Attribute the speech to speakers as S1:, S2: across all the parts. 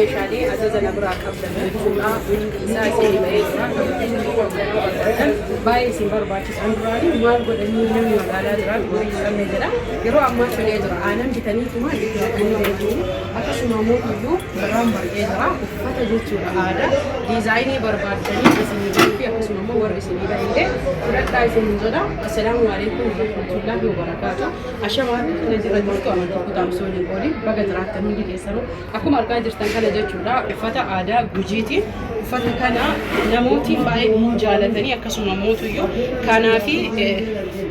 S1: meeshaalee ajaja biraa qabdan jechuudha. Isaa isin baay'ee baay'ee isin barbaachisan duraanii maal godhanii namni magaalaa jiraatu horii qabne jedha. Yeroo ammaa filee jira aannan bitaniituma bitanii beekuun akkasuma mootiyyuu biraan baay'ee jira uffata jechuudha aadaa diizaayinii barbaadanii isinii fi akkasuma immoo warri isinii baay'ee fudhadhaa isin jedha. Assalaamu alaikum warahmatullahi wabarakaatuh. Ashamaa kana jira jirtu amantii kutaamsoo ni qoodi baga jiraattan hundi keessanuu akkuma argaa jirtan kana jechuudha uffata aadaa Gujiiti. Uffata kana namooti baay'ee jaalatanii akkasuma mootiyyuu kanaafi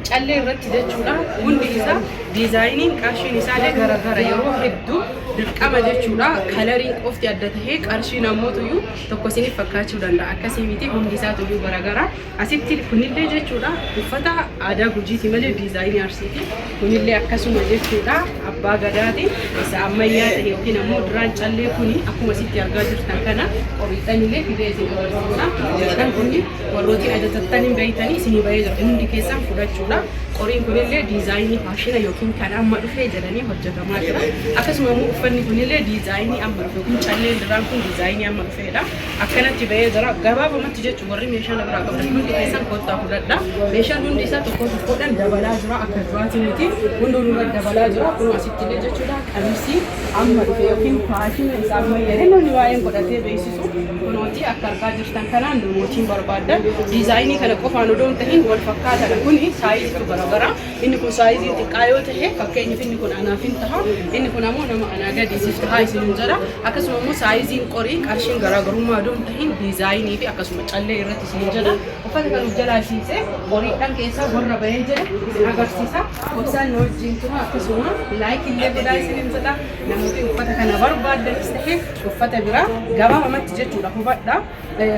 S1: callee irratti jechuudha hundi isaa diizaayiniin qarshiin isaallee garagara yeroo hedduu dirqama jechuudha kalariin qofti adda tahee qarshii namootiyyuu tokko isiniif fakkaachuu danda'a akkasii miti hundi isaatuyyuu garagara. Asitti kunillee jechuudha uffata aadaa Gujiiti malee diizaayinii Arsiiti. Kunillee akkasuma jechuudha abbaa gadaati isa ammayyaa ta'e yookiin ammoo duraan callee kuni akkuma asitti argaa jirtan kana qoriidhanillee fidee isin agarsiisa. Kan kuni warrooti ajajattanii beeytanii isinii bahee jira hundi keessan fudhachuudha. Qoriin kunillee diizaayinii faashina yookiin kan amma dhufee jedhanii hojjetamaa jira. Akkasuma immoo uffanni kunillee diizaayinii amma dhufe kun calleen duraan kun diizaayinii amma dhufeedha. Akkanatti bahee jira gabaabumatti jechuun warri meeshaa biraa qabdan hundi keessan kottaa fudhadha. Meeshaan hundi isaa tokko tokkodhaan dabalaa jira akka duraatiin miti hunduu nurra dabalaa jira. Kun asitti illee jechuudha qamisii amma dhufe yookiin faashina isaa ammayyaa namni waa'een godhatee beeksisu kunooti akka argaa jirtan kanaan namootiin barbaadan diizaayinii kana qofaan odoo hin tahin wal fakkaatadha. Kuni saayiziitu garagara. Inni kun saayizii xiqqaa yoo ta'e fakkeenyaaf inni kun anaaf hin taha inni kun ammoo nama anaa gadiisiif taha isin jedha. Akkasuma immoo saayiziin qorii qarshiin garaagarummaa odoo hin tahin diizaayinii fi akkasuma callee irratti isin jedha. Uffata kan of jalaasiisee qoriidhaan keessaa warra bahee jedha isin agarsiisa. Obsaan na wajjin tura akkasuma laayikii illee godhaa isin jedha. Namooti uffata kana barbaadanis ta'e uffata biraa gabaabamatti jechuudha hubadha.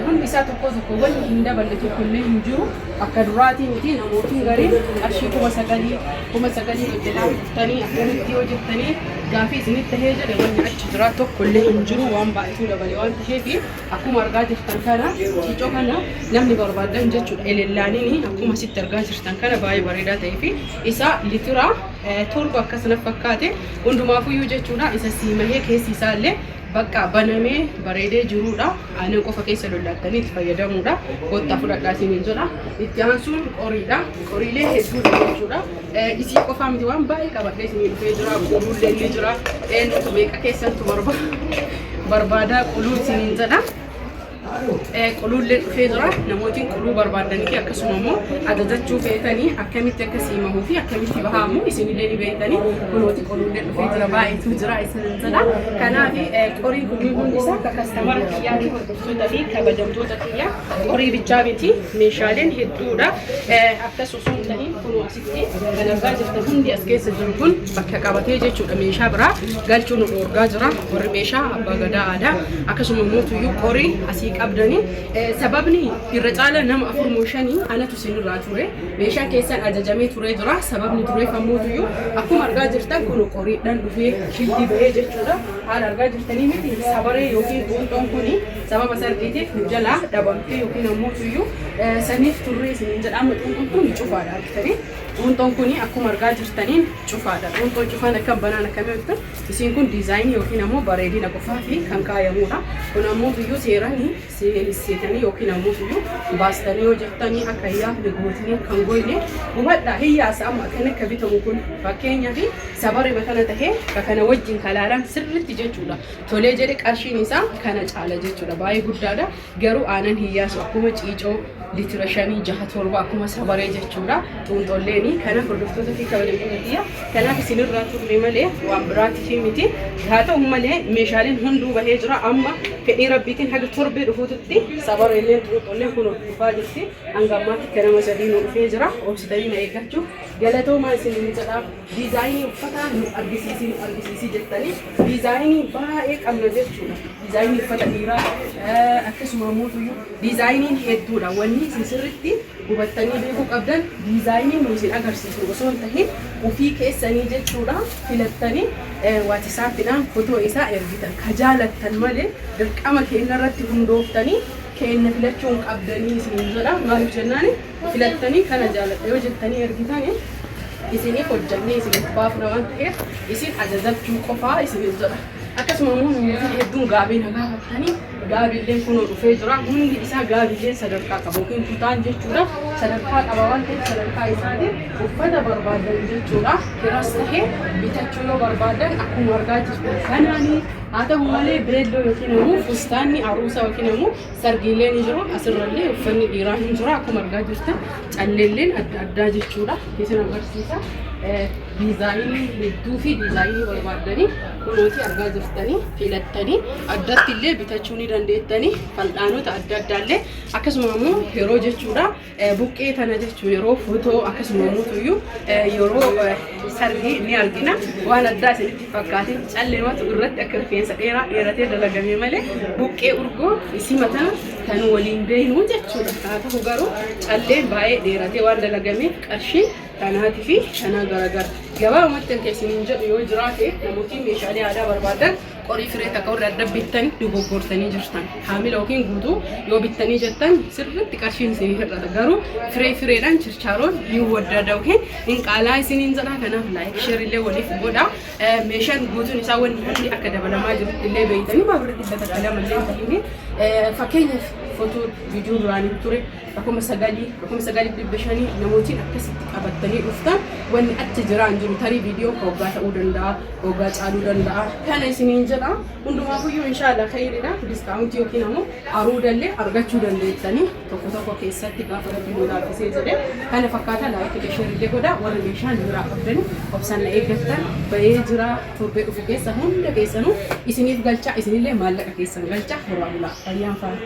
S1: Hundi isaa tokko tokko wanni hin daballe tokkollee hin jiru akka duraatii miti namootiin gariin qarshii kuma sagalii hojjetaa dhuftanii akkamitti yoo jettanii gaafii isinitti tahee jedhe wanni achi jira tokkollee hin jiru waan baay'eetu dabale waan ta'eef akkuma argaa jirtan kana ciicoo kana namni barbaadan jechuudha elellaaniin akkuma asitti argaa jirtan kana baay'ee bareedaa ta'ee fi isa litira torba akkasuma fakkaate hundumaafuyyuu jechuudha isa siimahee keessi isaallee bakka banamee bareedee jiruudha. Aannan qofa keessa lollaattanii itti fayyadamuudha. Kottaa fudhadhaa isiniin jedha. Itti aansuun qoriidha. Qoriilee hedduudha jechuudha. Isii qofaa miti waan baay'ee qabadhee isinii dhufee jira. Quluullee illee jira. Meeqa keessattu barbaadaa quluu isiniin jedha. Quluullee dhufee jira. Namootiin quluu barbaadanii fi akkasuma immoo ajajachuu feetanii akkamitti akka siimamuu fi akkamitti bahamu isinillee ni beektanii kunooti quluullee dhufee jira baay'eetu jira isiniin jedha. Kanaaf qoriin kun hundi isaa akka kastamara kiyyaa fi hordoftoota fi kabajamtoota kiyyaa qorii bichaa miti meeshaaleen hedduudha. Akkasuma sun ta'in kun asitti kan argaa jirtan hundi as keessa jiru kun bakka qabatee jechuudha meeshaa biraa galchuun nu dhorgaa jira. Warri meeshaa abbaa gadaa aadaa akkasuma mootuyyuu qorii asii qabdanii sababni irra caala nama 4-5 anatu sinirraa ture meeshaan keessan ajajamee ture jira. Sababni tureef ammoo akkuma argaa jirtan kun qoriidhaan dhufee shiltii bahee jechuudha. Haala argaa jirtanii miti sabaree yookiin dhuunxoon kun sababa sarqiitiif jalaa dhabamtee yookiin ammoo saniif turree isiniin jedhama. Dhuunxoon kun cufaadha argitanii. Dhuunxoon kun akkuma argaa jirtaniin cufaadha. Dhuunxoon cufaan akka banaan akkamii hojjetan isiin kun diizaayinii yookiin ammoo bareedina qofaa fi kan kaayamudha. Kun ammoo seeranii seetanii yookiin ammoo baastanii hojjettanii akka yaafne gootanii kan goone hubadhaa hiyyaasa amma kan akka bitamu kun fakkeenyaaf sabaree bakana tahee kana wajjin kalaalaan sirriitti jechuudha. Tolee jedhe qarshiin isaa kana caala jechuudha. Baay'ee guddaadha. Garuu aannan hiyyaasu akkuma ciicoo litira 5-6-7 akkuma sabaree jechuudha. Xuunxolleeni kanaaf hordoftoota fi kabajamtoota kiyya kanaaf isinirraa turre malee waan biraatiif miti. Haa ta'u malee meeshaaleen hunduu bahee jira amma fedhii rabbiitiin haga torbee dhufuutti sabareelleen xuunxolleen kun dhufaa jirti. Hanga ammaatti akka nama 3 nu dhufee jira. Obsitanii na eeggachuuf galatoomaa isiniin jedha. Diizaayinii uffataa nu argisiisii jettanii diizaayinii baay'ee qabna jechuudha. Diizaayinii uffata dhiiraa akkasuma mootuyyuu diizaayiniin hedduudha. Wanni isin sirriitti hubattanii beekuu qabdan diizaayinii nu isin agarsiisu osoo hin tahin ofii keessanii jechuudha filattanii waatisaappiidhaan fotoo isaa ergitan ka jaalattan malee dirqama keenya irratti hundooftanii keenya filachuun qabdanii isin jedha. Maaliif jennaan filattanii kana jaaladha yoo jettanii ergitanii isiniif hojjannee isiniif baafna waan ta'eef isin ajajachuu qofaa isin jedha. akkasuma immoo namoonni hedduun gaabii nagaa uffatanii gaabiileen kunoo dhufee jira. Hundi isaa gaabiileen sadarkaa qaba yookiin kutaan jechuudha. Sadarkaa qaba waan ta'eef sadarkaa isaatiin uffata barbaadan jechuudha. Kiras tahee bitachuu yoo barbaadan akkuma argaa jirtu kanaanii haa ta'u malee beelloo yookiin immoo fustaanni aruusaa yookiin immoo sargiilee ni jiru. Asirrallee uffanni dhiiraa hin jiru akkuma argaa jirtan calleelleen adda addaa jechuudha. Isin agarsiisa. Diizaayinii hedduu fi diizaayinii barbaadanii kunuuti argaa jirtanii filattanii addatti illee bitachuu ni dandeettanii fal'aanota adda addaallee akkasuma immoo yeroo jechuudha buqqee tana jechuun yeroo footoo akkasuma immoo yeroo sargii ni argina waan addaa isinitti fakkaatin calleematu irratti akka rifeensa dheeratee dalagamee malee buqqee urgoo simatan kan waliin deemu jechuudha. Haa ta'u garuu calleen baay'ee dheeratee waan dalagameef qarshii kanaati fi kana garagara gabaabumatti keessaniin jedhu yoo jiraate namoonni meeshaalee aadaa barbaadan qorii firee takka irraa adda bittanii dogoggortanii jirtan haamila yookiin guutuu yoo bittanii jettan sirriitti qarshiin isinii hir'ata garuu fireedhaan chirchaaroon hin waddada yookiin hin qaalaa isiniin jedha kanaaf laayik sheerillee waliif godha meeshaan guutuun isaa wanni hundi akka dabalamaa jirutti illee beeytanii baaburitti illee takka lamallee ta'ini fakkeenyaaf footoo viidiyoo duraanii ture akkuma sagalii bibbishanii namootiin akkasitti qabattanii dhuftan wanni achi jiraan jiru tarii viidiyoo hoggaa ta'uu danda'a hoggaa caaluu danda'a kana isiniin jedha hundumaafuyyuu inshaallah khayriidha diskaawuntii yookiin ammoo aruudallee argachuu dandeettanii tokko keessatti gaafa rabbii laaffisee jedhe kana fakkaata laayikii sheerillee godha warri meeshaan biraa qabdanii obsaan na eeggattan bahee jira torbee dhufu keessa hunda keessanuu isiniif galcha isinillee maallaqa keessan galcha horaa bulaa fayyaan fa'a.